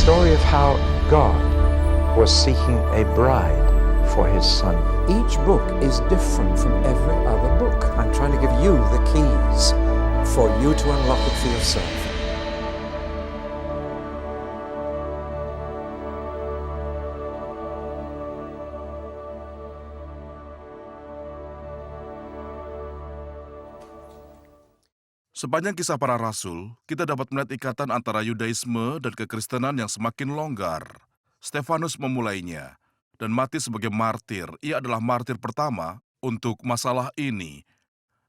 story of how God was seeking a bride for his son. Each book is different from every other book. I'm trying to give you the keys for you to unlock it for yourself. Sepanjang kisah para rasul, kita dapat melihat ikatan antara Yudaisme dan kekristenan yang semakin longgar. Stefanus memulainya, dan mati sebagai martir. Ia adalah martir pertama untuk masalah ini.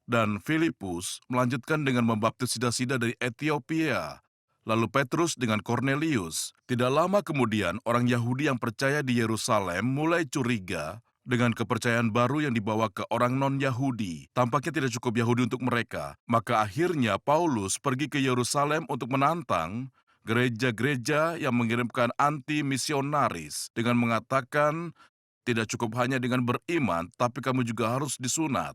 Dan Filipus melanjutkan dengan membaptis sida-sida dari Ethiopia. Lalu Petrus dengan Cornelius. Tidak lama kemudian, orang Yahudi yang percaya di Yerusalem mulai curiga dengan kepercayaan baru yang dibawa ke orang non-Yahudi. Tampaknya tidak cukup Yahudi untuk mereka. Maka akhirnya Paulus pergi ke Yerusalem untuk menantang gereja-gereja yang mengirimkan anti-misionaris dengan mengatakan, tidak cukup hanya dengan beriman, tapi kamu juga harus disunat.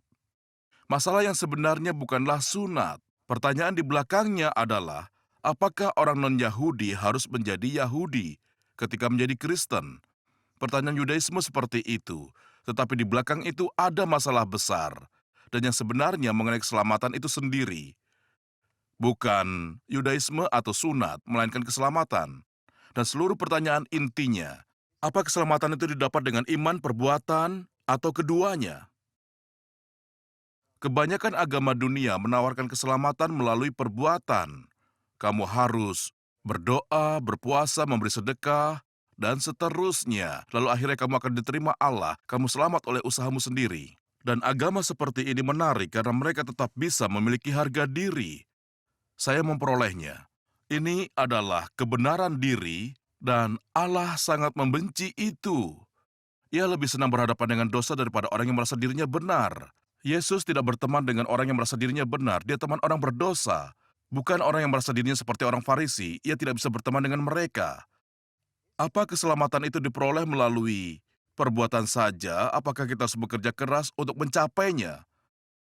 Masalah yang sebenarnya bukanlah sunat. Pertanyaan di belakangnya adalah, apakah orang non-Yahudi harus menjadi Yahudi ketika menjadi Kristen? Pertanyaan Yudaisme seperti itu, tetapi di belakang itu ada masalah besar, dan yang sebenarnya mengenai keselamatan itu sendiri. Bukan Yudaisme atau sunat, melainkan keselamatan. Dan seluruh pertanyaan intinya, apa keselamatan itu didapat dengan iman, perbuatan, atau keduanya? Kebanyakan agama dunia menawarkan keselamatan melalui perbuatan. Kamu harus berdoa, berpuasa, memberi sedekah, dan seterusnya. Lalu akhirnya kamu akan diterima Allah, kamu selamat oleh usahamu sendiri. Dan agama seperti ini menarik karena mereka tetap bisa memiliki harga diri. Saya memperolehnya. Ini adalah kebenaran diri, dan Allah sangat membenci itu. Ia lebih senang berhadapan dengan dosa daripada orang yang merasa dirinya benar. Yesus tidak berteman dengan orang yang merasa dirinya benar, dia teman orang berdosa. Bukan orang yang merasa dirinya seperti orang Farisi, ia tidak bisa berteman dengan mereka. Apa keselamatan itu diperoleh melalui perbuatan saja? Apakah kita harus bekerja keras untuk mencapainya?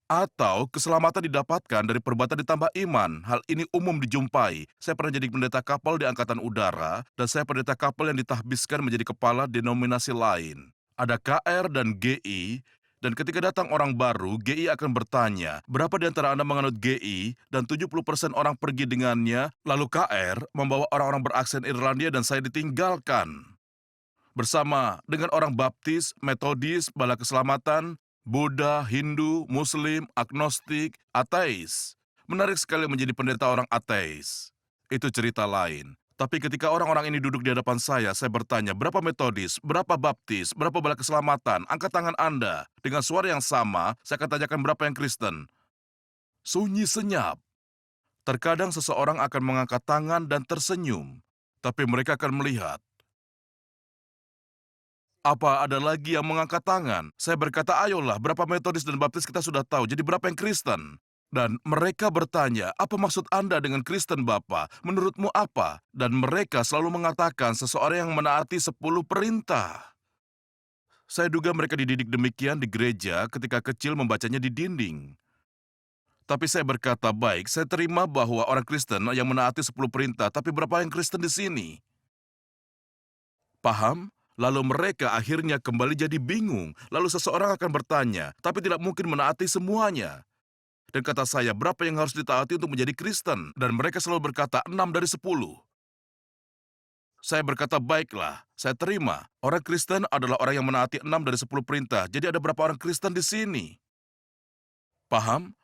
Atau keselamatan didapatkan dari perbuatan ditambah iman? Hal ini umum dijumpai. Saya pernah jadi pendeta kapal di Angkatan Udara, dan saya pendeta kapal yang ditahbiskan menjadi kepala denominasi lain. Ada KR dan GI, dan ketika datang orang baru, GI akan bertanya, berapa di antara Anda menganut GI, dan 70% orang pergi dengannya, lalu KR membawa orang-orang beraksen Irlandia dan saya ditinggalkan. Bersama dengan orang baptis, metodis, bala keselamatan, Buddha, Hindu, Muslim, agnostik, ateis. Menarik sekali menjadi pendeta orang ateis. Itu cerita lain. Tapi ketika orang-orang ini duduk di hadapan saya bertanya, berapa metodis, berapa baptis, berapa bala keselamatan, angkat tangan Anda. Dengan suara yang sama, saya akan tanyakan berapa yang Kristen. Sunyi senyap. Terkadang seseorang akan mengangkat tangan dan tersenyum, tapi mereka akan melihat. Apa ada lagi yang mengangkat tangan? Saya berkata, ayolah, berapa metodis dan baptis kita sudah tahu, jadi berapa yang Kristen? Dan mereka bertanya, apa maksud Anda dengan Kristen, Bapak? Menurutmu apa? Dan mereka selalu mengatakan seseorang yang menaati 10 perintah. Saya duga mereka dididik demikian di gereja ketika kecil membacanya di dinding. Tapi saya berkata, baik, saya terima bahwa orang Kristen yang menaati 10 perintah, tapi berapa yang Kristen di sini? Paham? Lalu mereka akhirnya kembali jadi bingung. Lalu seseorang akan bertanya, tapi tidak mungkin menaati semuanya. Dan kata saya, berapa yang harus ditaati untuk menjadi Kristen? Dan mereka selalu berkata, 6 dari 10. Saya berkata, baiklah, saya terima. Orang Kristen adalah orang yang menaati 6 dari 10 perintah. Jadi ada berapa orang Kristen di sini? Paham?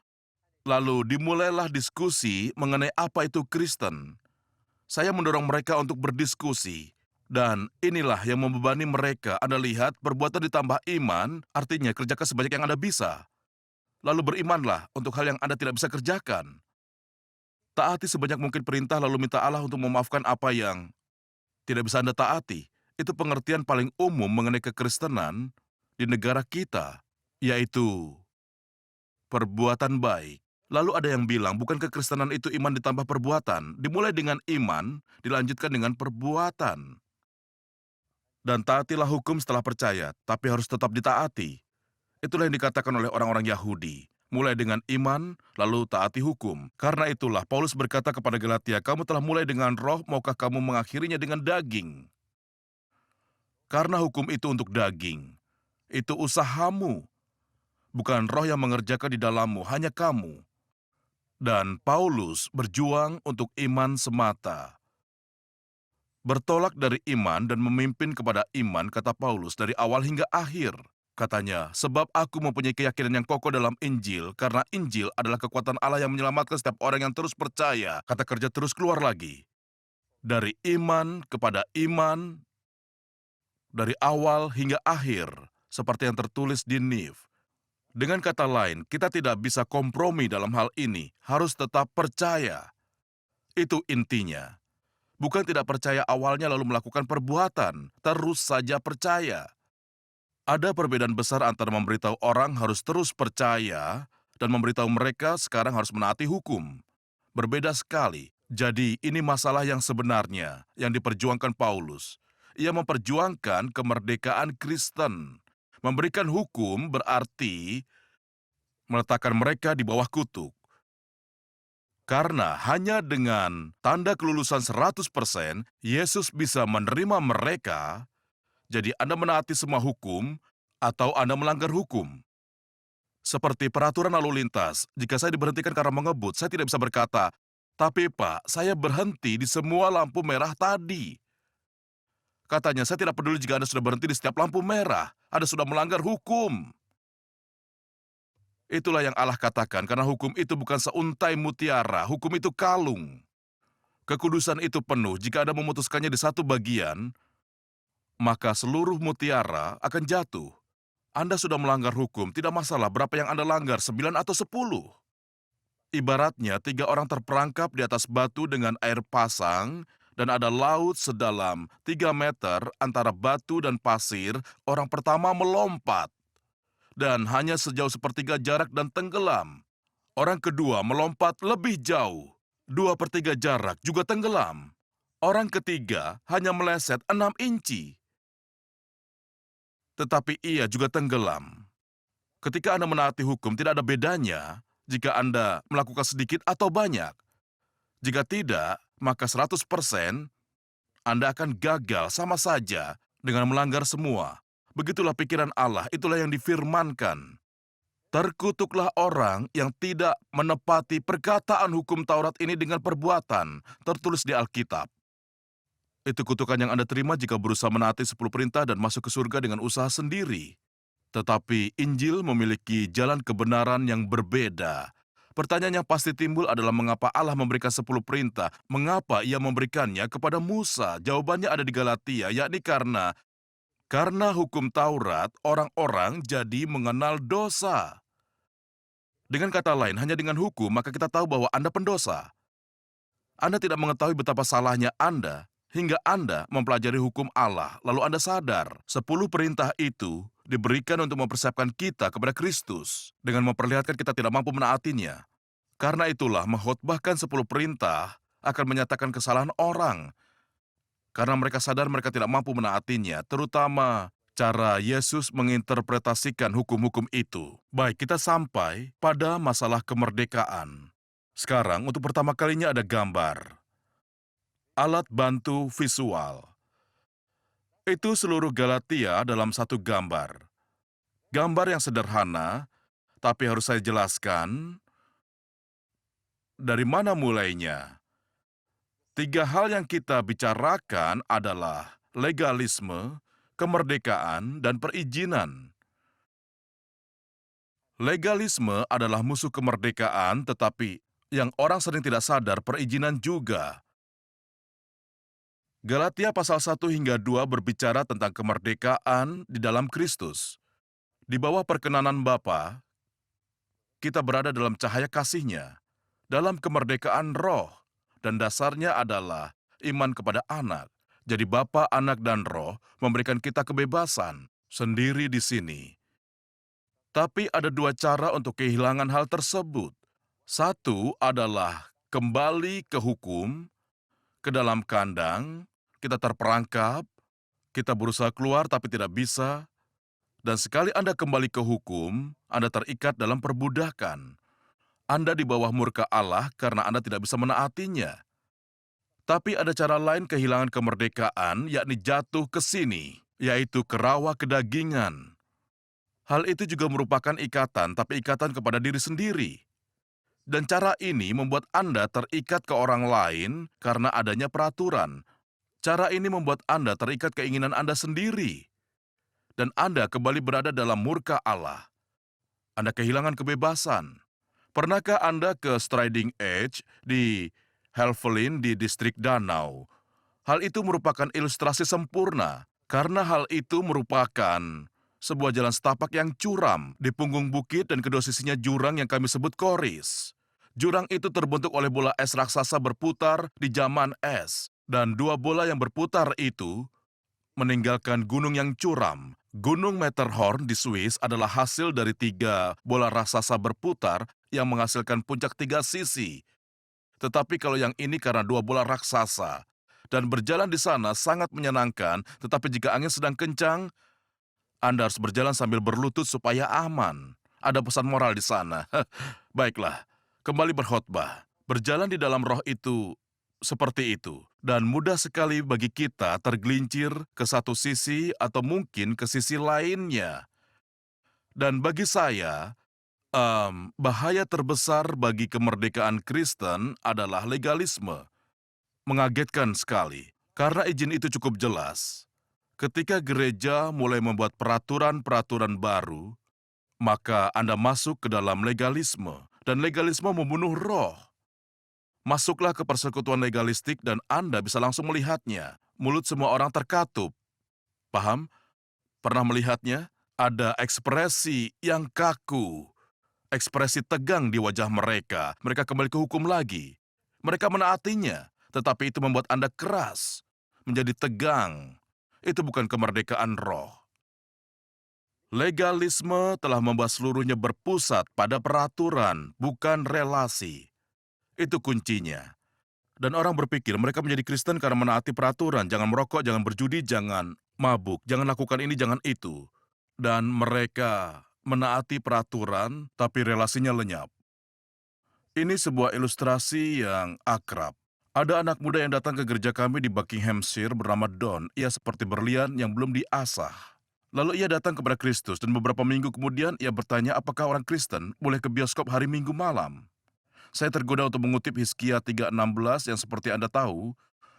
Lalu dimulailah diskusi mengenai apa itu Kristen. Saya mendorong mereka untuk berdiskusi. Dan inilah yang membebani mereka. Anda lihat, perbuatan ditambah iman, artinya kerjakan sebanyak yang Anda bisa. Lalu berimanlah untuk hal yang Anda tidak bisa kerjakan. Taati sebanyak mungkin perintah lalu minta Allah untuk memaafkan apa yang tidak bisa Anda taati. Itu pengertian paling umum mengenai kekristenan di negara kita, yaitu perbuatan baik. Lalu ada yang bilang, bukan kekristenan itu iman ditambah perbuatan. Dimulai dengan iman, dilanjutkan dengan perbuatan. Dan taatilah hukum setelah percaya, tapi harus tetap ditaati. Itulah yang dikatakan oleh orang-orang Yahudi. mulai dengan iman, lalu taati hukum. Karena itulah Paulus berkata kepada Galatia, kamu telah mulai dengan roh, maukah kamu mengakhirinya dengan daging? Karena hukum itu untuk daging. Itu usahamu, bukan roh yang mengerjakan di dalammu, hanya kamu. Dan Paulus berjuang untuk iman semata. Bertolak dari iman dan memimpin kepada iman, kata Paulus, dari awal hingga akhir. Katanya, sebab aku mempunyai keyakinan yang kokoh dalam Injil, karena Injil adalah kekuatan Allah yang menyelamatkan setiap orang yang terus percaya. Kata kerja terus keluar lagi. Dari iman kepada iman, dari awal hingga akhir, seperti yang tertulis di Nif. Dengan kata lain, kita tidak bisa kompromi dalam hal ini, harus tetap percaya. Itu intinya. Bukan tidak percaya awalnya lalu melakukan perbuatan, terus saja percaya. Ada perbedaan besar antara memberitahu orang harus terus percaya dan memberitahu mereka sekarang harus menaati hukum. Berbeda sekali. Jadi ini masalah yang sebenarnya yang diperjuangkan Paulus. Ia memperjuangkan kemerdekaan Kristen. Memberikan hukum berarti meletakkan mereka di bawah kutuk. Karena hanya dengan tanda kelulusan 100%, Yesus bisa menerima mereka, jadi Anda menaati semua hukum, atau Anda melanggar hukum. Seperti peraturan lalu lintas, jika saya diberhentikan karena mengebut, saya tidak bisa berkata, tapi Pak, saya berhenti di semua lampu merah tadi. Katanya, saya tidak peduli jika Anda sudah berhenti di setiap lampu merah, Anda sudah melanggar hukum. Itulah yang Allah katakan, karena hukum itu bukan seuntai mutiara, hukum itu kalung. Kekudusan itu penuh, jika Anda memutuskannya di satu bagian, maka seluruh mutiara akan jatuh. Anda sudah melanggar hukum, tidak masalah berapa yang Anda langgar, 9 atau 10. Ibaratnya 3 orang terperangkap di atas batu dengan air pasang, dan ada laut sedalam 3 meter antara batu dan pasir, orang pertama melompat. Dan hanya sejauh sepertiga jarak dan tenggelam. Orang kedua melompat lebih jauh, 2/3 jarak juga tenggelam. Orang ketiga hanya meleset 6 inci. Tetapi ia juga tenggelam. Ketika Anda menaati hukum, tidak ada bedanya jika Anda melakukan sedikit atau banyak. Jika tidak, maka 100% Anda akan gagal sama saja dengan melanggar semua. Begitulah pikiran Allah, itulah yang difirmankan. Terkutuklah orang yang tidak menepati perkataan hukum Taurat ini dengan perbuatan, tertulis di Alkitab. Itu kutukan yang Anda terima jika berusaha menaati 10 perintah dan masuk ke surga dengan usaha sendiri. Tetapi Injil memiliki jalan kebenaran yang berbeda. Pertanyaan yang pasti timbul adalah mengapa Allah memberikan 10 perintah? Mengapa ia memberikannya kepada Musa? Jawabannya ada di Galatia, yakni karena hukum Taurat, orang-orang jadi mengenal dosa. Dengan kata lain, hanya dengan hukum, maka kita tahu bahwa Anda pendosa. Anda tidak mengetahui betapa salahnya Anda, hingga Anda mempelajari hukum Allah, lalu Anda sadar, 10 perintah itu diberikan untuk mempersiapkan kita kepada Kristus, dengan memperlihatkan kita tidak mampu menaatinya. Karena itulah, mengkhotbahkan 10 perintah akan menyatakan kesalahan orang, karena mereka sadar mereka tidak mampu menaatinya, terutama cara Yesus menginterpretasikan hukum-hukum itu. Baik, kita sampai pada masalah kemerdekaan. Sekarang, untuk pertama kalinya ada gambar. Alat bantu visual. Itu seluruh Galatia dalam satu gambar. Gambar yang sederhana, tapi harus saya jelaskan dari mana mulainya. 3 hal yang kita bicarakan adalah legalisme, kemerdekaan, dan perizinan. Legalisme adalah musuh kemerdekaan, tetapi yang orang sering tidak sadar perizinan juga. Galatia pasal 1 hingga 2 berbicara tentang kemerdekaan di dalam Kristus. Di bawah perkenanan Bapa, kita berada dalam cahaya kasih-Nya, dalam kemerdekaan roh. Dan dasarnya adalah iman kepada anak. Jadi Bapa, Anak, dan Roh memberikan kita kebebasan sendiri di sini. Tapi ada 2 cara untuk kehilangan hal tersebut. Satu adalah kembali ke hukum, ke dalam kandang, kita terperangkap, kita berusaha keluar tapi tidak bisa, Dan sekali Anda kembali ke hukum, Anda terikat dalam perbudakan. Anda di bawah murka Allah karena Anda tidak bisa menaatinya. Tapi ada cara lain kehilangan kemerdekaan, yakni jatuh ke sini, yaitu ke rawa kedagingan. Hal itu juga merupakan ikatan, tapi ikatan kepada diri sendiri. Dan cara ini membuat Anda terikat ke orang lain karena adanya peraturan. Cara ini membuat Anda terikat keinginan Anda sendiri. Dan Anda kembali berada dalam murka Allah. Anda kehilangan kebebasan. Pernahkah Anda ke Striding Edge di Helvellyn di distrik Danau? Hal itu merupakan ilustrasi sempurna, karena hal itu merupakan sebuah jalan setapak yang curam di punggung bukit dan kedua sisinya jurang yang kami sebut koris. Jurang itu terbentuk oleh bola es raksasa berputar di zaman es, dan dua bola yang berputar itu meninggalkan gunung yang curam. Gunung Matterhorn di Swiss adalah hasil dari 3 bola raksasa berputar yang menghasilkan puncak 3 sisi. Tetapi kalau yang ini karena 2 bola raksasa. Dan berjalan di sana sangat menyenangkan, tetapi jika angin sedang kencang, Anda harus berjalan sambil berlutut supaya aman. Ada pesan moral di sana. Baiklah, kembali berkhotbah. Berjalan di dalam roh itu seperti itu. Dan mudah sekali bagi kita tergelincir ke satu sisi atau mungkin ke sisi lainnya. Dan bagi saya, bahaya terbesar bagi kemerdekaan Kristen adalah legalisme. Mengagetkan sekali, karena izin itu cukup jelas. Ketika gereja mulai membuat peraturan-peraturan baru, maka Anda masuk ke dalam legalisme, dan legalisme membunuh roh. Masuklah ke persekutuan legalistik dan Anda bisa langsung melihatnya. Mulut semua orang terkatup. Paham? Pernah melihatnya? Ada ekspresi yang kaku. Ekspresi tegang di wajah mereka. Mereka kembali ke hukum lagi. Mereka menaatinya, tetapi itu membuat Anda keras, menjadi tegang. Itu bukan kemerdekaan roh. Legalisme telah membuat seluruhnya berpusat pada peraturan, bukan relasi. Itu kuncinya. Dan orang berpikir mereka menjadi Kristen karena menaati peraturan. Jangan merokok, jangan berjudi, jangan mabuk, jangan lakukan ini, jangan itu. Dan mereka menaati peraturan, tapi relasinya lenyap. Ini sebuah ilustrasi yang akrab. Ada anak muda yang datang ke gereja kami di Buckinghamshire bernama Don. Ia seperti berlian yang belum diasah. Lalu ia datang kepada Kristus dan beberapa minggu kemudian ia bertanya apakah orang Kristen boleh ke bioskop hari Minggu malam. Saya tergoda untuk mengutip Hizkia 3:16 yang seperti Anda tahu,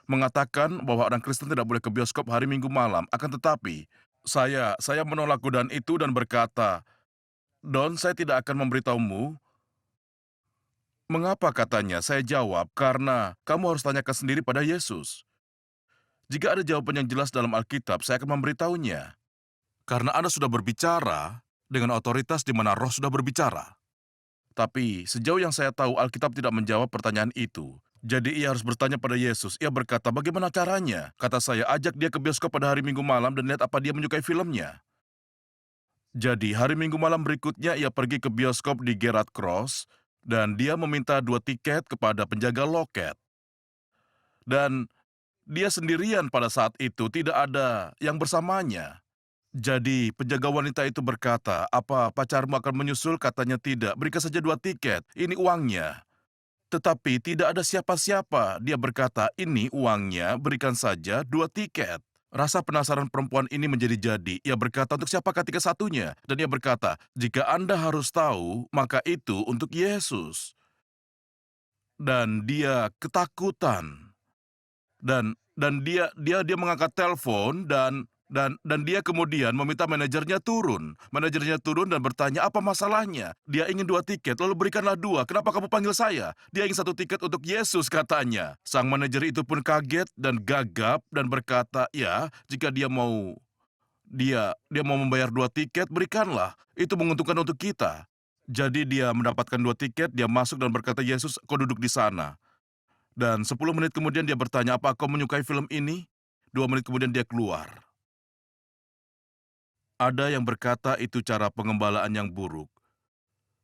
mengatakan bahwa orang Kristen tidak boleh ke bioskop hari Minggu malam. Akan tetapi, saya menolak godaan itu dan berkata, Don, saya tidak akan memberitahumu. Mengapa katanya? Saya jawab, karena kamu harus tanyakan sendiri pada Yesus. Jika ada jawaban yang jelas dalam Alkitab, saya akan memberitahunya. Karena Anda sudah berbicara dengan otoritas di mana roh sudah berbicara. Tapi sejauh yang saya tahu Alkitab tidak menjawab pertanyaan itu. Jadi ia harus bertanya pada Yesus. Ia berkata, bagaimana caranya? Kata saya, ajak dia ke bioskop pada hari Minggu malam dan lihat apa dia menyukai filmnya. Jadi hari Minggu malam berikutnya ia pergi ke bioskop di Gerrard Cross dan dia meminta 2 tiket kepada penjaga loket. Dan dia sendirian pada saat itu, tidak ada yang bersamanya. Jadi penjaga wanita itu berkata, apa pacarmu akan menyusul? Katanya tidak, berikan saja 2 tiket, ini uangnya. Tetapi tidak ada siapa-siapa. Dia berkata, ini uangnya, berikan saja 2 tiket. Rasa penasaran perempuan ini menjadi-jadi. Ia berkata, untuk siapakah tiket satunya? Dan ia berkata, jika Anda harus tahu, maka itu untuk Yesus. Dan dia ketakutan. Dan dia mengangkat telepon dan dia kemudian meminta manajernya turun. Manajernya turun dan bertanya, apa masalahnya? Dia ingin 2 tiket, lalu berikanlah 2. Kenapa kamu panggil saya? Dia ingin 1 tiket untuk Yesus, katanya. Sang manajer itu pun kaget dan gagap dan berkata, ya, jika dia mau membayar 2 tiket, berikanlah. Itu menguntungkan untuk kita. Jadi dia mendapatkan 2 tiket, dia masuk dan berkata, Yesus, kau duduk di sana. Dan 10 menit kemudian dia bertanya, apa kau menyukai film ini? 2 menit kemudian dia keluar. Ada yang berkata itu cara pengembalaan yang buruk.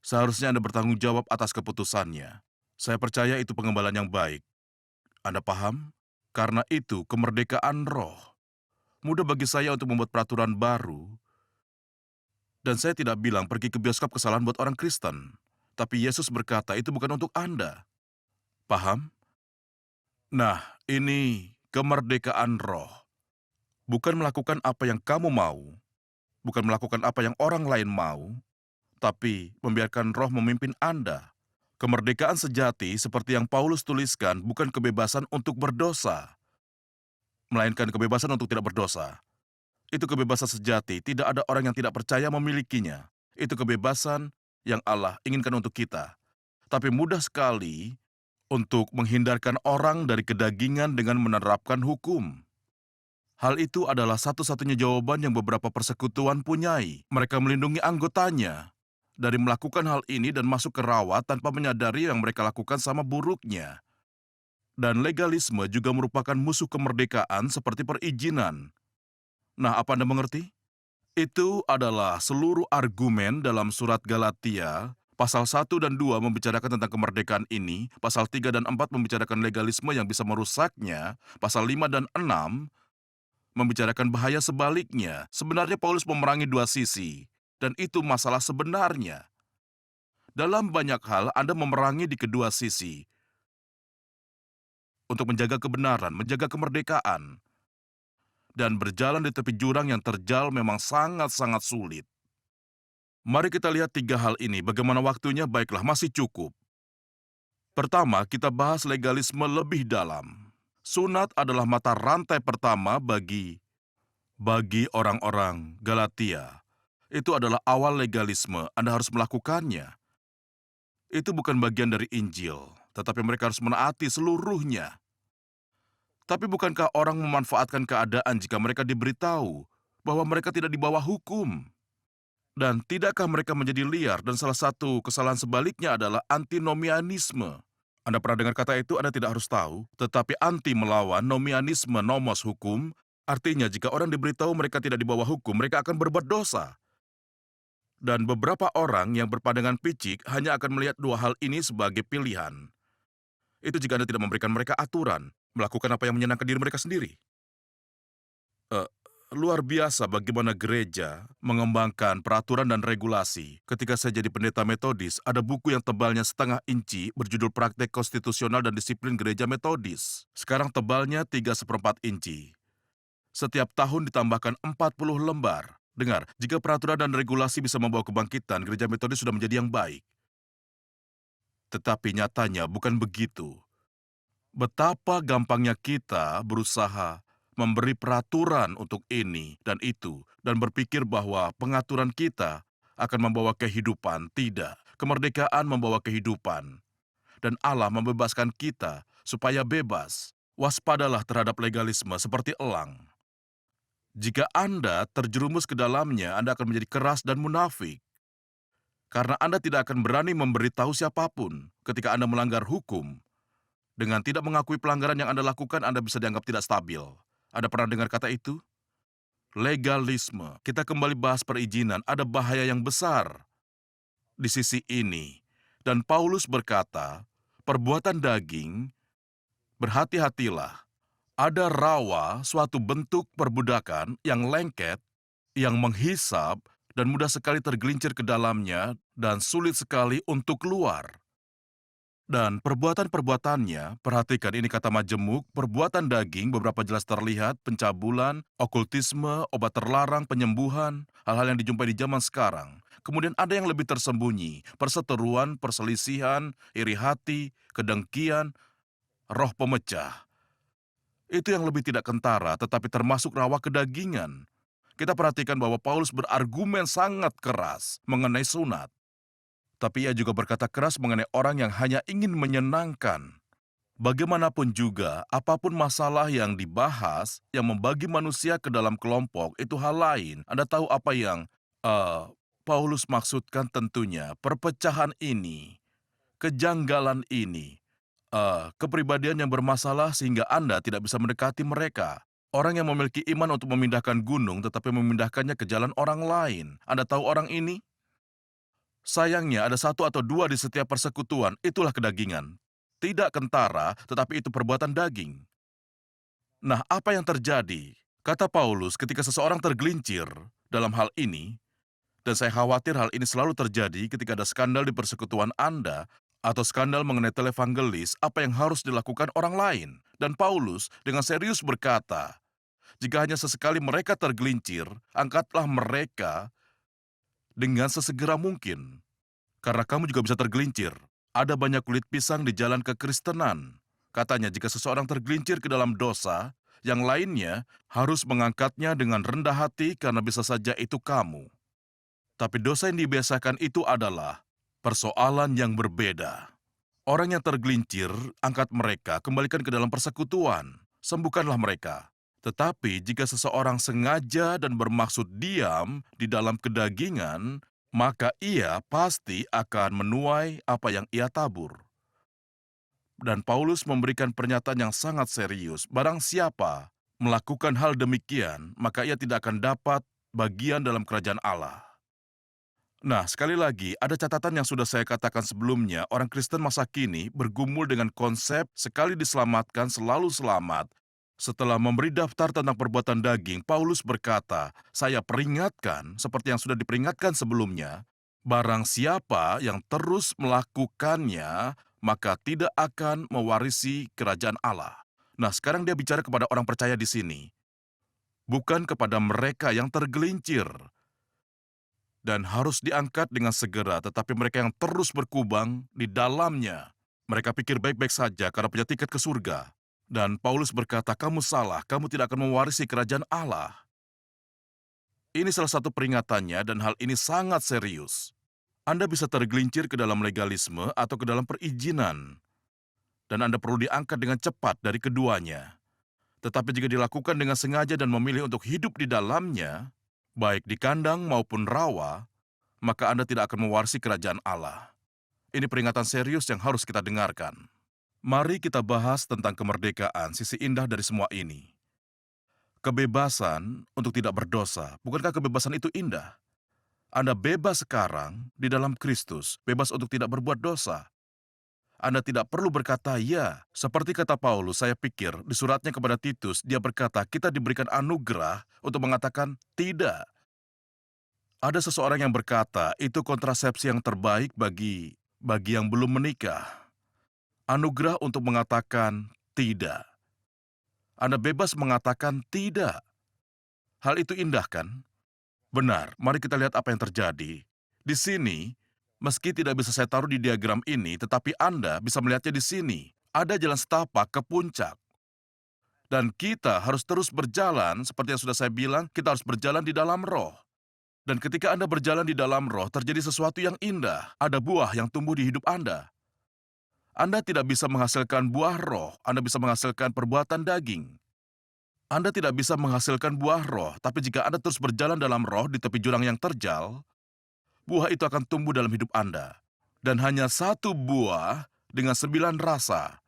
Seharusnya Anda bertanggung jawab atas keputusannya. Saya percaya itu pengembalaan yang baik. Anda paham? Karena itu kemerdekaan roh. Mudah bagi saya untuk membuat peraturan baru. Dan saya tidak bilang pergi ke bioskop kesalahan buat orang Kristen. Tapi Yesus berkata itu bukan untuk Anda. Paham? Nah, ini kemerdekaan roh. Bukan melakukan apa yang kamu mau, bukan melakukan apa yang orang lain mau, tapi membiarkan roh memimpin Anda. Kemerdekaan sejati seperti yang Paulus tuliskan bukan kebebasan untuk berdosa, melainkan kebebasan untuk tidak berdosa. Itu kebebasan sejati, tidak ada orang yang tidak percaya memilikinya. Itu kebebasan yang Allah inginkan untuk kita. Tapi mudah sekali untuk menghindarkan orang dari kedagingan dengan menerapkan hukum. Hal itu adalah satu-satunya jawaban yang beberapa persekutuan punyai. Mereka melindungi anggotanya dari melakukan hal ini dan masuk ke rawa tanpa menyadari yang mereka lakukan sama buruknya. Dan legalisme juga merupakan musuh kemerdekaan seperti perizinan. Nah, apa Anda mengerti? Itu adalah seluruh argumen dalam surat Galatia, pasal 1 dan 2 membicarakan tentang kemerdekaan ini, pasal 3 dan 4 membicarakan legalisme yang bisa merusaknya, pasal 5 dan 6 membicarakan bahaya sebaliknya. Sebenarnya Paulus memerangi dua sisi, dan itu masalah sebenarnya. Dalam banyak hal, Anda memerangi di kedua sisi untuk menjaga kebenaran, menjaga kemerdekaan, dan berjalan di tepi jurang yang terjal memang sangat-sangat sulit. Mari kita lihat tiga hal ini, bagaimana waktunya, baiklah masih cukup. Pertama, kita bahas legalisme lebih dalam. Sunat adalah mata rantai pertama bagi orang-orang Galatia. Itu adalah awal legalisme, Anda harus melakukannya. Itu bukan bagian dari Injil, tetapi mereka harus menaati seluruhnya. Tapi bukankah orang memanfaatkan keadaan jika mereka diberitahu bahwa mereka tidak di bawah hukum? Dan tidakkah mereka menjadi liar dan salah satu kesalahan sebaliknya adalah antinomianisme? Anda pernah dengar kata itu, Anda tidak harus tahu, tetapi anti melawan nomianisme nomos hukum, artinya jika orang diberitahu mereka tidak di bawah hukum, mereka akan berbuat dosa. Dan beberapa orang yang berpandangan picik hanya akan melihat dua hal ini sebagai pilihan. Itu jika Anda tidak memberikan mereka aturan, melakukan apa yang menyenangkan diri mereka sendiri. Eh, Luar biasa bagaimana gereja mengembangkan peraturan dan regulasi. Ketika saya jadi pendeta metodis, ada buku yang tebalnya 0,5 inci berjudul Praktek Konstitusional dan Disiplin Gereja Metodis. Sekarang tebalnya 3/4 inci. Setiap tahun ditambahkan 40 lembar. Dengar, jika peraturan dan regulasi bisa membawa kebangkitan, gereja metodis sudah menjadi yang baik. Tetapi nyatanya bukan begitu. Betapa gampangnya kita berusaha memberi peraturan untuk ini dan itu, dan berpikir bahwa pengaturan kita akan membawa kehidupan. Tidak, kemerdekaan membawa kehidupan. Dan Allah membebaskan kita supaya bebas. Waspadalah terhadap legalisme seperti elang. Jika Anda terjerumus ke dalamnya, Anda akan menjadi keras dan munafik. Karena Anda tidak akan berani memberitahu siapapun ketika Anda melanggar hukum. Dengan tidak mengakui pelanggaran yang Anda lakukan, Anda bisa dianggap tidak stabil. Anda pernah dengar kata itu? Legalisme. Kita kembali bahas perizinan, ada bahaya yang besar di sisi ini. Dan Paulus berkata, perbuatan daging, berhati-hatilah. Ada rawa, suatu bentuk perbudakan yang lengket, yang menghisap, dan mudah sekali tergelincir ke dalamnya, dan sulit sekali untuk keluar. Dan perbuatan-perbuatannya, perhatikan ini kata majemuk, perbuatan daging beberapa jelas terlihat, pencabulan, okultisme, obat terlarang, penyembuhan, hal-hal yang dijumpai di zaman sekarang. Kemudian ada yang lebih tersembunyi, perseteruan, perselisihan, iri hati, kedengkian, roh pemecah. Itu yang lebih tidak kentara, tetapi termasuk rawa kedagingan. Kita perhatikan bahwa Paulus berargumen sangat keras mengenai sunat. Tapi ia juga berkata keras mengenai orang yang hanya ingin menyenangkan. Bagaimanapun juga, apapun masalah yang dibahas, yang membagi manusia ke dalam kelompok, itu hal lain. Anda tahu apa yang Paulus maksudkan tentunya, perpecahan ini, kejanggalan ini, kepribadian yang bermasalah sehingga Anda tidak bisa mendekati mereka. Orang yang memiliki iman untuk memindahkan gunung tetapi memindahkannya ke jalan orang lain. Anda tahu orang ini? Sayangnya ada satu atau dua di setiap persekutuan, itulah kedagingan. Tidak kentara, tetapi itu perbuatan daging. Nah, apa yang terjadi? Kata Paulus, ketika seseorang tergelincir dalam hal ini, Dan saya khawatir hal ini selalu terjadi ketika ada skandal di persekutuan Anda atau skandal mengenai televangelis, apa yang harus dilakukan orang lain. Dan Paulus dengan serius berkata, jika hanya sesekali mereka tergelincir, angkatlah mereka dengan sesegera mungkin. Karena kamu juga bisa tergelincir. Ada banyak kulit pisang di jalan kekristenan. Katanya jika seseorang tergelincir ke dalam dosa, yang lainnya harus mengangkatnya dengan rendah hati karena bisa saja itu kamu. Tapi dosa yang dibiasakan itu adalah persoalan yang berbeda. Orang yang tergelincir, angkat mereka, kembalikan ke dalam persekutuan. Sembuhkanlah mereka. Tetapi jika seseorang sengaja dan bermaksud diam di dalam kedagingan, maka ia pasti akan menuai apa yang ia tabur. Dan Paulus memberikan pernyataan yang sangat serius. Barang siapa melakukan hal demikian, maka ia tidak akan dapat bagian dalam kerajaan Allah. Nah, sekali lagi, ada catatan yang sudah saya katakan sebelumnya, orang Kristen masa kini bergumul dengan konsep sekali diselamatkan, selalu selamat. Setelah memberi daftar tentang perbuatan daging, Paulus berkata, saya peringatkan, seperti yang sudah diperingatkan sebelumnya, barang siapa yang terus melakukannya, maka tidak akan mewarisi kerajaan Allah. Nah, sekarang dia bicara kepada orang percaya di sini, bukan kepada mereka yang tergelincir dan harus diangkat dengan segera, tetapi mereka yang terus berkubang di dalamnya. Mereka pikir baik-baik saja karena punya tiket ke surga. Dan Paulus berkata, kamu salah, kamu tidak akan mewarisi kerajaan Allah. Ini salah satu peringatannya dan hal ini sangat serius. Anda bisa tergelincir ke dalam legalisme atau ke dalam perizinan. Dan Anda perlu diangkat dengan cepat dari keduanya. Tetapi jika dilakukan dengan sengaja dan memilih untuk hidup di dalamnya, baik di kandang maupun rawa, maka Anda tidak akan mewarisi kerajaan Allah. Ini peringatan serius yang harus kita dengarkan. Mari kita bahas tentang kemerdekaan, sisi indah dari semua ini. Kebebasan untuk tidak berdosa, bukankah kebebasan itu indah? Anda bebas sekarang di dalam Kristus, bebas untuk tidak berbuat dosa. Anda tidak perlu berkata ya. Seperti kata Paulus, saya pikir di suratnya kepada Titus, dia berkata kita diberikan anugerah untuk mengatakan tidak. Ada seseorang yang berkata itu kontrasepsi yang terbaik bagi yang belum menikah. Anugerah untuk mengatakan tidak. Anda bebas mengatakan tidak. Hal itu indah kan? Benar, mari kita lihat apa yang terjadi. Di sini, meski tidak bisa saya taruh di diagram ini, tetapi Anda bisa melihatnya di sini. Ada jalan setapak ke puncak. Dan kita harus terus berjalan, seperti yang sudah saya bilang, kita harus berjalan di dalam roh. Dan ketika Anda berjalan di dalam roh, terjadi sesuatu yang indah. Ada buah yang tumbuh di hidup Anda. Anda tidak bisa menghasilkan buah roh, Anda bisa menghasilkan perbuatan daging. Anda tidak bisa menghasilkan buah roh, tapi jika Anda terus berjalan dalam roh di tepi jurang yang terjal, buah itu akan tumbuh dalam hidup Anda. Dan hanya satu buah dengan 9 rasa.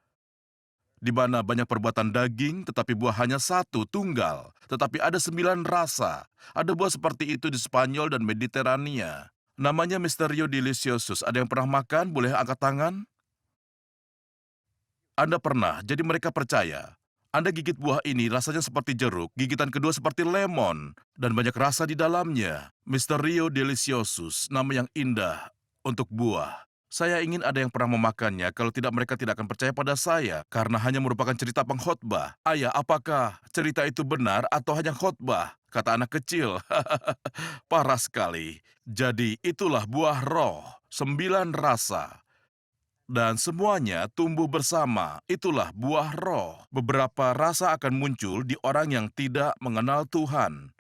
Di mana banyak perbuatan daging, tetapi buah hanya satu, tunggal. Tetapi ada 9 rasa. Ada buah seperti itu di Spanyol dan Mediterania. Namanya Mysterio Deliciosus. Ada yang pernah makan? Boleh angkat tangan? Anda pernah, jadi mereka percaya. Anda gigit buah ini rasanya seperti jeruk, gigitan kedua seperti lemon, dan banyak rasa di dalamnya. Mysterio Deliciosus, nama yang indah untuk buah. Saya ingin ada yang pernah memakannya, kalau tidak mereka tidak akan percaya pada saya, karena hanya merupakan cerita pengkhotbah. Ayah, apakah cerita itu benar atau hanya khotbah? Kata anak kecil. Parah sekali. Jadi itulah buah roh, 9 rasa. Dan semuanya tumbuh bersama, itulah buah roh. Beberapa rasa akan muncul di orang yang tidak mengenal Tuhan.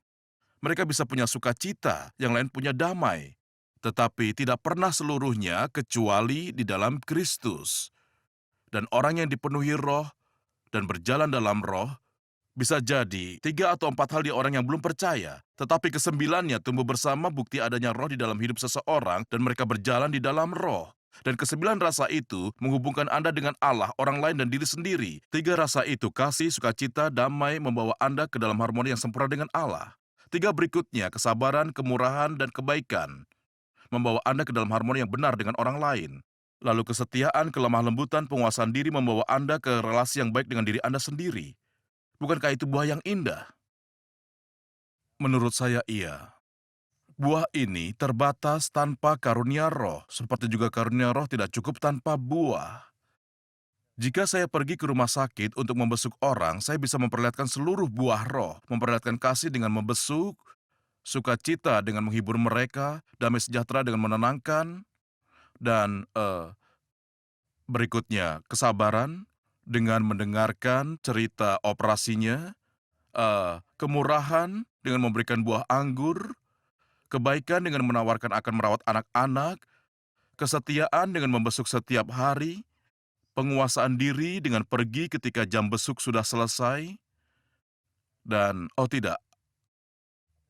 Mereka bisa punya sukacita, yang lain punya damai. Tetapi tidak pernah seluruhnya kecuali di dalam Kristus. Dan orang yang dipenuhi roh dan berjalan dalam roh, bisa jadi 3 atau 4 hal di orang yang belum percaya. Tetapi ke-9-nya tumbuh bersama bukti adanya roh di dalam hidup seseorang dan mereka berjalan di dalam roh. Dan ke-9 rasa itu menghubungkan Anda dengan Allah, orang lain, dan diri sendiri. 3 rasa itu, kasih, sukacita, damai, membawa Anda ke dalam harmoni yang sempurna dengan Allah. 3 berikutnya, kesabaran, kemurahan, dan kebaikan, membawa Anda ke dalam harmoni yang benar dengan orang lain. Lalu kesetiaan, kelemah lembutan, penguasaan diri membawa Anda ke relasi yang baik dengan diri Anda sendiri. Bukankah itu buah yang indah? Menurut saya iya. Buah ini terbatas tanpa karunia roh, seperti juga karunia roh tidak cukup tanpa buah. Jika saya pergi ke rumah sakit untuk membesuk orang, saya bisa memperlihatkan seluruh buah roh, memperlihatkan kasih dengan membesuk, sukacita dengan menghibur mereka, damai sejahtera dengan menenangkan, dan berikutnya kesabaran dengan mendengarkan cerita operasinya, kemurahan dengan memberikan buah anggur, kebaikan dengan menawarkan akan merawat anak-anak, kesetiaan dengan membesuk setiap hari, penguasaan diri dengan pergi ketika jam besuk sudah selesai, dan oh tidak,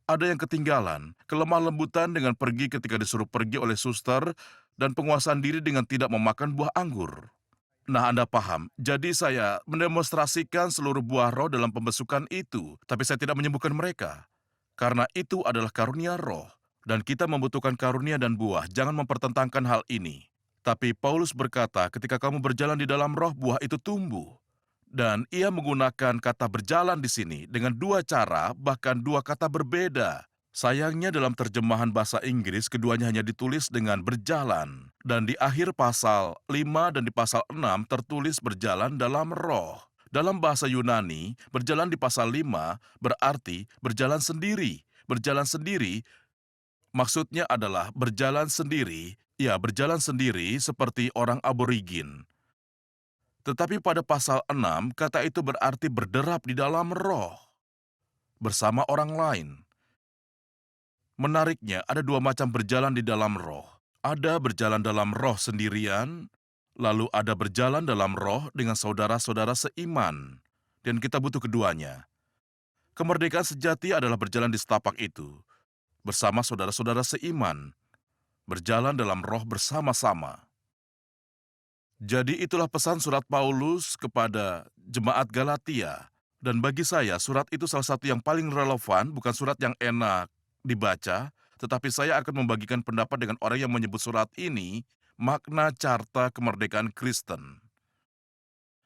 ada yang ketinggalan, kelemah lembutan dengan pergi ketika disuruh pergi oleh suster, dan penguasaan diri dengan tidak memakan buah anggur. Nah, Anda paham. Jadi saya mendemonstrasikan seluruh buah roh dalam pembesukan itu, tapi saya tidak menyembuhkan mereka. Karena itu adalah karunia roh, dan kita membutuhkan karunia dan buah. Jangan mempertentangkan hal ini. Tapi Paulus berkata, ketika kamu berjalan di dalam roh, buah itu tumbuh. Dan ia menggunakan kata berjalan di sini dengan dua cara, bahkan dua kata berbeda. Sayangnya dalam terjemahan bahasa Inggris, keduanya hanya ditulis dengan berjalan. Dan di akhir pasal 5 dan di pasal 6 tertulis berjalan dalam roh. Dalam bahasa Yunani, berjalan di pasal 5 berarti berjalan sendiri. Berjalan sendiri maksudnya adalah berjalan sendiri, ya berjalan sendiri seperti orang aborigin. Tetapi pada pasal 6, kata itu berarti berderap di dalam roh, bersama orang lain. Menariknya, ada dua macam berjalan di dalam roh. Ada berjalan dalam roh sendirian, lalu ada berjalan dalam roh dengan saudara-saudara seiman. Dan kita butuh keduanya. Kemerdekaan sejati adalah berjalan di setapak itu, bersama saudara-saudara seiman, berjalan dalam roh bersama-sama. Jadi itulah pesan surat Paulus kepada jemaat Galatia. Dan bagi saya, surat itu salah satu yang paling relevan, bukan surat yang enak dibaca, tetapi saya akan membagikan pendapat dengan orang yang menyebut surat ini makna carta kemerdekaan Kristen.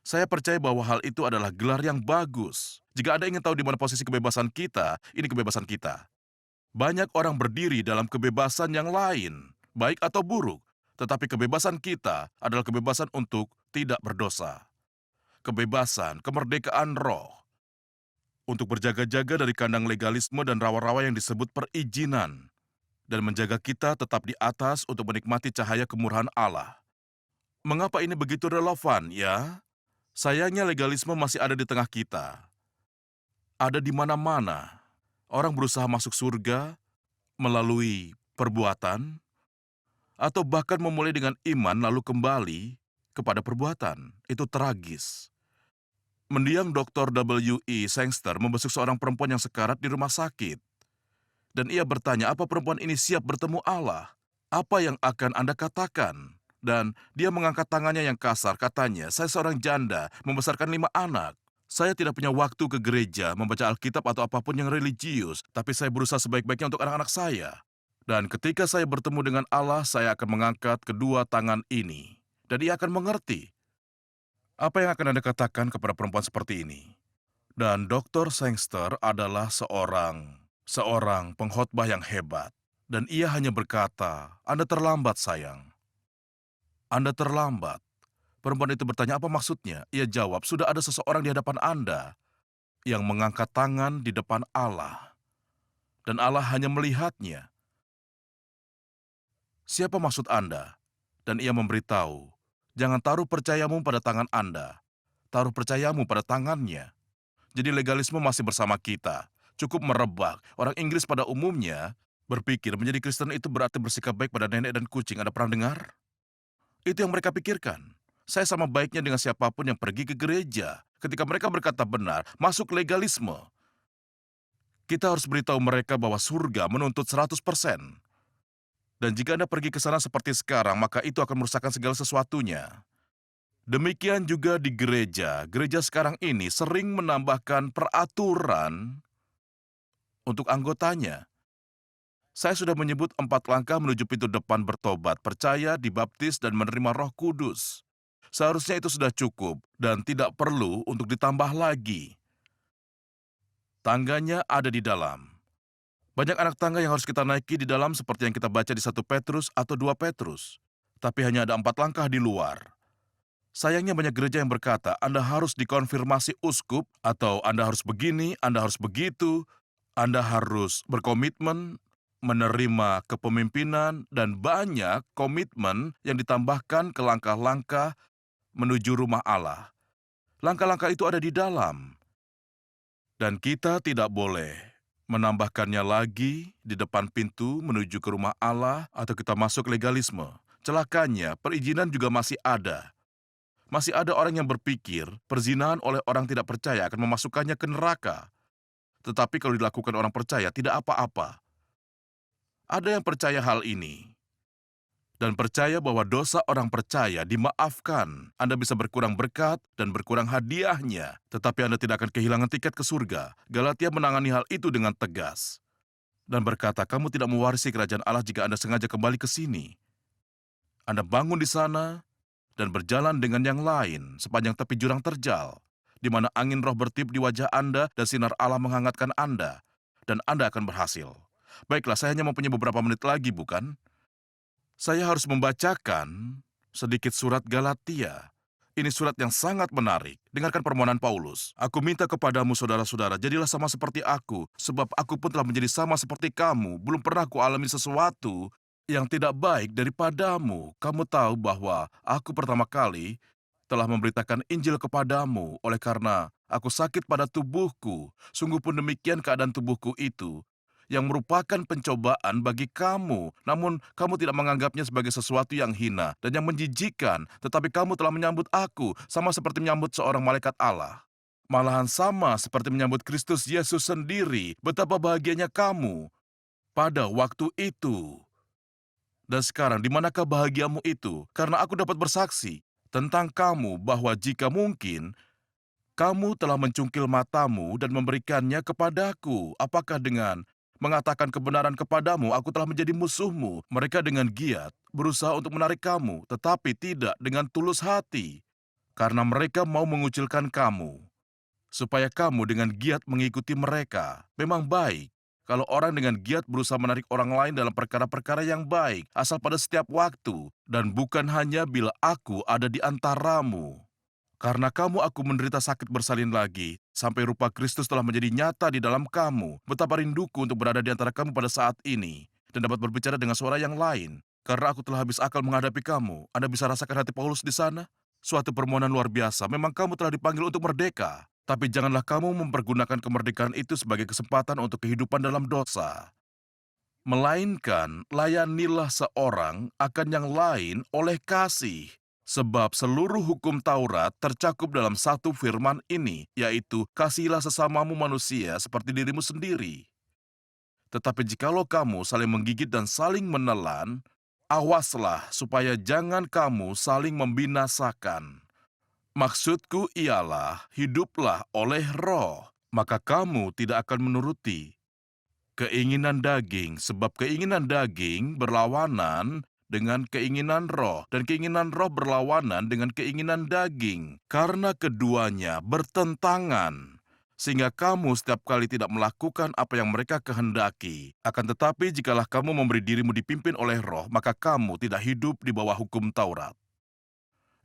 Saya percaya bahwa hal itu adalah gelar yang bagus. Jika Anda ingin tahu di mana posisi kebebasan kita, ini kebebasan kita. Banyak orang berdiri dalam kebebasan yang lain, baik atau buruk, tetapi kebebasan kita adalah kebebasan untuk tidak berdosa. Kebebasan, kemerdekaan roh, untuk berjaga-jaga dari kandang legalisme dan rawa-rawa yang disebut perizinan, dan menjaga kita tetap di atas untuk menikmati cahaya kemurahan Allah. Mengapa ini begitu relevan, ya? Sayangnya legalisme masih ada di tengah kita. Ada di mana-mana. Orang berusaha masuk surga melalui perbuatan, atau bahkan memulai dengan iman lalu kembali kepada perbuatan. Itu tragis. Mendiang Dr. W.E. Sangster membesuk seorang perempuan yang sekarat di rumah sakit. Dan ia bertanya, apa perempuan ini siap bertemu Allah? Apa yang akan Anda katakan? Dan dia mengangkat tangannya yang kasar, katanya, saya seorang janda, membesarkan 5 anak. Saya tidak punya waktu ke gereja, membaca Alkitab atau apapun yang religius, tapi saya berusaha sebaik-baiknya untuk anak-anak saya. Dan ketika saya bertemu dengan Allah, saya akan mengangkat kedua tangan ini. Dan ia akan mengerti. Apa yang akan Anda katakan kepada perempuan seperti ini? Dan Dr. Sangster adalah seorang pengkhotbah yang hebat. Dan ia hanya berkata, Anda terlambat sayang. Anda terlambat. Perempuan itu bertanya, apa maksudnya? Ia jawab, sudah ada seseorang di hadapan Anda yang mengangkat tangan di depan Allah. Dan Allah hanya melihatnya. Siapa maksud Anda? Dan ia memberitahu, jangan taruh percayamu pada tangan Anda. Taruh percayamu pada tangannya. Jadi legalisme masih bersama kita. Cukup merebak. Orang Inggris pada umumnya berpikir menjadi Kristen itu berarti bersikap baik pada nenek dan kucing. Ada pernah dengar? Itu yang mereka pikirkan. Saya sama baiknya dengan siapapun yang pergi ke gereja. Ketika mereka berkata benar, masuk legalisme. Kita harus beritahu mereka bahwa surga menuntut 100%. Dan jika Anda pergi ke sana seperti sekarang, maka itu akan merusakkan segala sesuatunya. Demikian juga di gereja. Gereja sekarang ini sering menambahkan peraturan untuk anggotanya. Saya sudah menyebut 4 langkah menuju pintu depan bertobat, percaya, dibaptis, dan menerima Roh Kudus. Seharusnya itu sudah cukup dan tidak perlu untuk ditambah lagi. Tangganya ada di dalam. Banyak anak tangga yang harus kita naiki di dalam seperti yang kita baca di 1 Petrus atau 2 Petrus. Tapi hanya ada 4 langkah di luar. Sayangnya banyak gereja yang berkata, Anda harus dikonfirmasi uskup, atau Anda harus begini, Anda harus begitu, Anda harus berkomitmen, menerima kepemimpinan, dan banyak komitmen yang ditambahkan ke langkah-langkah menuju rumah Allah. Langkah-langkah itu ada di dalam. Dan kita tidak boleh menambahkannya lagi di depan pintu menuju ke rumah Allah atau kita masuk legalisme. Celakanya, perizinan juga masih ada. Masih ada orang yang berpikir perzinahan oleh orang tidak percaya akan memasukkannya ke neraka. Tetapi kalau dilakukan orang percaya, tidak apa-apa. Ada yang percaya hal ini. Dan percaya bahwa dosa orang percaya dimaafkan. Anda bisa berkurang berkat dan berkurang hadiahnya, tetapi Anda tidak akan kehilangan tiket ke surga. Galatia menangani hal itu dengan tegas. Dan berkata, kamu tidak mewarisi kerajaan Allah jika Anda sengaja kembali ke sini. Anda bangun di sana, dan berjalan dengan yang lain sepanjang tepi jurang terjal, di mana angin roh bertiup di wajah Anda dan sinar Allah menghangatkan Anda, dan Anda akan berhasil. Baiklah, saya hanya mempunyai beberapa menit lagi, bukan? Saya harus membacakan sedikit surat Galatia. Ini surat yang sangat menarik. Dengarkan permohonan Paulus. Aku minta kepadamu, saudara-saudara, jadilah sama seperti aku, sebab aku pun telah menjadi sama seperti kamu. Belum pernah kualami sesuatu yang tidak baik daripadamu. Kamu tahu bahwa aku pertama kali telah memberitakan Injil kepadamu, oleh karena aku sakit pada tubuhku. Sungguh pun demikian keadaan tubuhku itu, yang merupakan pencobaan bagi kamu. Namun kamu tidak menganggapnya sebagai sesuatu yang hina dan yang menjijikkan, tetapi kamu telah menyambut aku sama seperti menyambut seorang malaikat Allah. Malahan sama seperti menyambut Kristus Yesus sendiri. Betapa bahagianya kamu pada waktu itu. Dan sekarang, di manakah bahagiamu itu? Karena aku dapat bersaksi tentang kamu bahwa jika mungkin, kamu telah mencungkil matamu dan memberikannya kepadaku. Apakah dengan mengatakan kebenaran kepadamu, aku telah menjadi musuhmu? Mereka dengan giat berusaha untuk menarik kamu, tetapi tidak dengan tulus hati. Karena mereka mau mengucilkan kamu, supaya kamu dengan giat mengikuti mereka. Memang baik kalau orang dengan giat berusaha menarik orang lain dalam perkara-perkara yang baik, asal pada setiap waktu, dan bukan hanya bila aku ada di antaramu. Karena kamu aku menderita sakit bersalin lagi, sampai rupa Kristus telah menjadi nyata di dalam kamu. Betapa rinduku untuk berada di antara kamu pada saat ini, dan dapat berbicara dengan suara yang lain. Karena aku telah habis akal menghadapi kamu. Anda bisa rasakan hati Paulus di sana? Suatu permohonan luar biasa. Memang kamu telah dipanggil untuk merdeka. Tapi janganlah kamu mempergunakan kemerdekaan itu sebagai kesempatan untuk kehidupan dalam dosa. Melainkan, layanilah seorang akan yang lain oleh kasih. Sebab seluruh hukum Taurat tercakup dalam satu firman ini, yaitu kasihilah sesamamu manusia seperti dirimu sendiri. Tetapi jikalau kamu saling menggigit dan saling menelan, awaslah supaya jangan kamu saling membinasakan. Maksudku ialah, hiduplah oleh roh, maka kamu tidak akan menuruti keinginan daging, sebab keinginan daging berlawanan dengan keinginan roh, dan keinginan roh berlawanan dengan keinginan daging, karena keduanya bertentangan, sehingga kamu setiap kali tidak melakukan apa yang mereka kehendaki. Akan tetapi, jikalau kamu memberi dirimu dipimpin oleh roh, maka kamu tidak hidup di bawah hukum Taurat.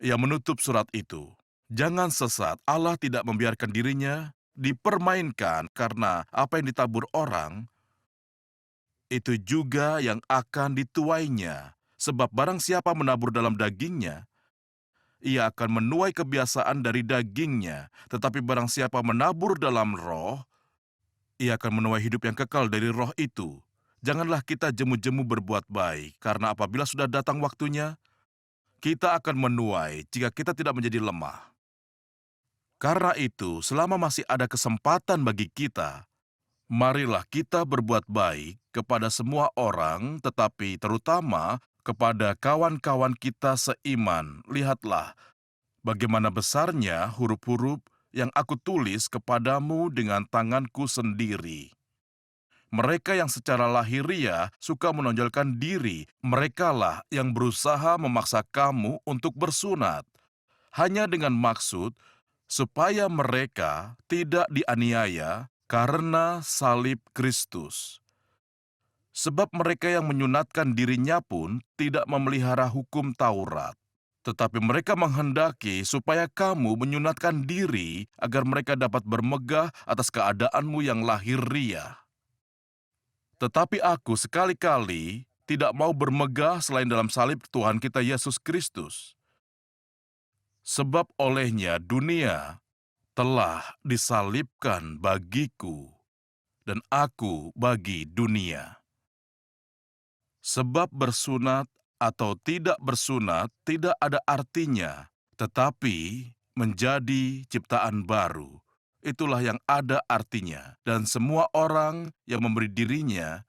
Ia menutup surat itu. Jangan sesat, Allah tidak membiarkan dirinya dipermainkan karena apa yang ditabur orang, itu juga yang akan dituainya. Sebab barang siapa menabur dalam dagingnya, ia akan menuai kebiasaan dari dagingnya. Tetapi barang siapa menabur dalam roh, ia akan menuai hidup yang kekal dari roh itu. Janganlah kita jemu-jemu berbuat baik, karena apabila sudah datang waktunya, kita akan menuai jika kita tidak menjadi lemah. Karena itu, selama masih ada kesempatan bagi kita, marilah kita berbuat baik kepada semua orang, tetapi terutama kepada kawan-kawan kita seiman. Lihatlah bagaimana besarnya huruf-huruf yang aku tulis kepadamu dengan tanganku sendiri. Mereka yang secara lahiriah suka menonjolkan diri, merekalah yang berusaha memaksa kamu untuk bersunat, hanya dengan maksud supaya mereka tidak dianiaya karena salib Kristus. Sebab mereka yang menyunatkan dirinya pun tidak memelihara hukum Taurat. Tetapi mereka menghendaki supaya kamu menyunatkan diri agar mereka dapat bermegah atas keadaanmu yang lahiriah. Tetapi aku sekali-kali tidak mau bermegah selain dalam salib Tuhan kita Yesus Kristus. Sebab olehnya dunia telah disalibkan bagiku, dan aku bagi dunia. Sebab bersunat atau tidak bersunat tidak ada artinya, tetapi menjadi ciptaan baru. Itulah yang ada artinya, dan semua orang yang memberi dirinya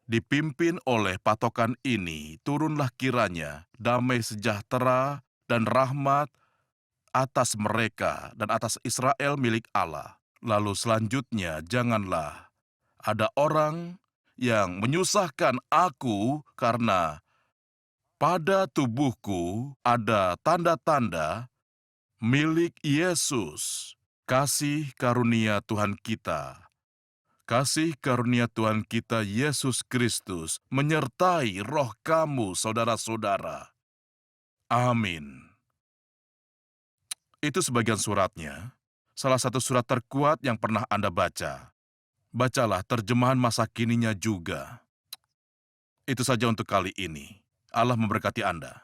dipimpin oleh patokan ini, turunlah kiranya damai sejahtera dan rahmat atas mereka dan atas Israel milik Allah. Lalu selanjutnya, janganlah ada orang yang menyusahkan aku karena pada tubuhku ada tanda-tanda milik Yesus. Kasih karunia Tuhan kita, kasih karunia Tuhan kita Yesus Kristus menyertai roh kamu, saudara-saudara. Amin. Itu sebagian suratnya, salah satu surat terkuat yang pernah Anda baca. Bacalah terjemahan masa kininya juga. Itu saja untuk kali ini. Allah memberkati Anda.